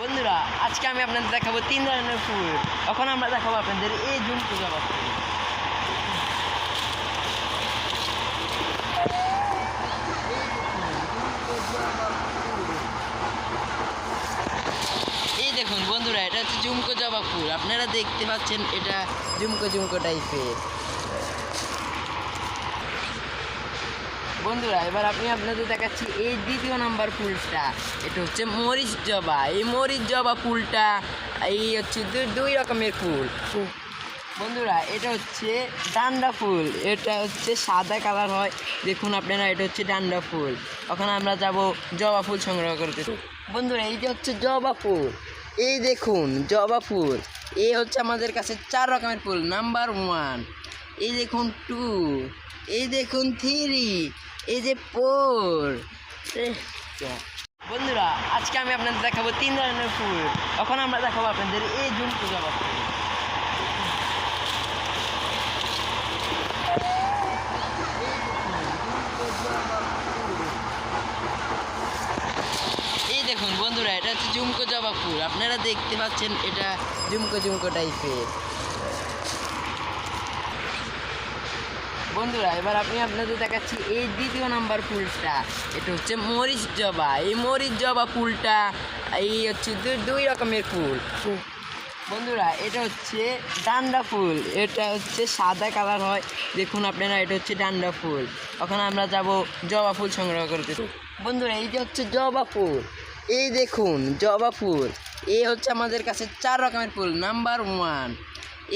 বন্ধুরা আজকে আমি আপনাদের দেখাবো 3 ধরনের ফুল। এখন আমরা দেখাবো আপনাদের এই ঝুমকো জবা ফুল। এই দেখুন বন্ধুরা, এটা হচ্ছে ঝুমকো জবা ফুল। আপনারা দেখতে পাচ্ছেন এটা ঝুমকো ঝুমকো টাইপের। বন্ধুরা এবার আমি আপনাদের দেখাচ্ছি এই দ্বিতীয় নাম্বার ফুলটা। এটা হচ্ছে মরিচ জবা। এই মরিচ জবা ফুলটা এই হচ্ছে দুই রকমের ফুল। বন্ধুরা এটা হচ্ছে ডান্ডা ফুল, এটা হচ্ছে সাদা কালার হয়। দেখুন আপনারা, এটা হচ্ছে ডান্ডা ফুল। এখন আমরা যাব জবা ফুল সংগ্রহ করতে। বন্ধুরা এই যে হচ্ছে জবা ফুল, এই দেখুন জবা ফুল। এই হচ্ছে আমাদের কাছে 4 রকমের ফুল। নাম্বার 1, এই দেখুন 2, এই দেখুন 3, এই যে 4। বন্ধুরা আজকে আমি আপনাদের দেখাবো 3 ধরনের ফুল। এখন আমরা দেখাবো আপনাদের এই ঝুমকো জবা ফুল। এই দেখুন বন্ধুরা, এটা হচ্ছে ঝুমকো জবা ফুল। আপনারা দেখতে পাচ্ছেন এটা ঝুমকো ঝুমকো টাইপের। বন্ধুরা এবার আমি আপনাদের দেখাচ্ছি এই দ্বিতীয় নাম্বার ফুলটা। এটা হচ্ছে মরিচ জবা। এই মরিচ জবা ফুলটা এই হচ্ছে দুই রকমের ফুল। বন্ধুরা এটা হচ্ছে ডান্ডা ফুল, এটা হচ্ছে সাদা কালার হয়। দেখুন আপনারা, এটা হচ্ছে ডান্ডা ফুল। এখন আমরা যাব জবা ফুল সংগ্রহ করতে। বন্ধুরা এই যে হচ্ছে জবা ফুল, এই দেখুন জবা ফুল। এই হচ্ছে আমাদের কাছে 4 রকমের ফুল। নাম্বার 1,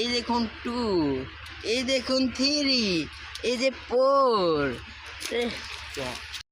এই দেখুন 2, এই দেখুন 3, এই যে 4।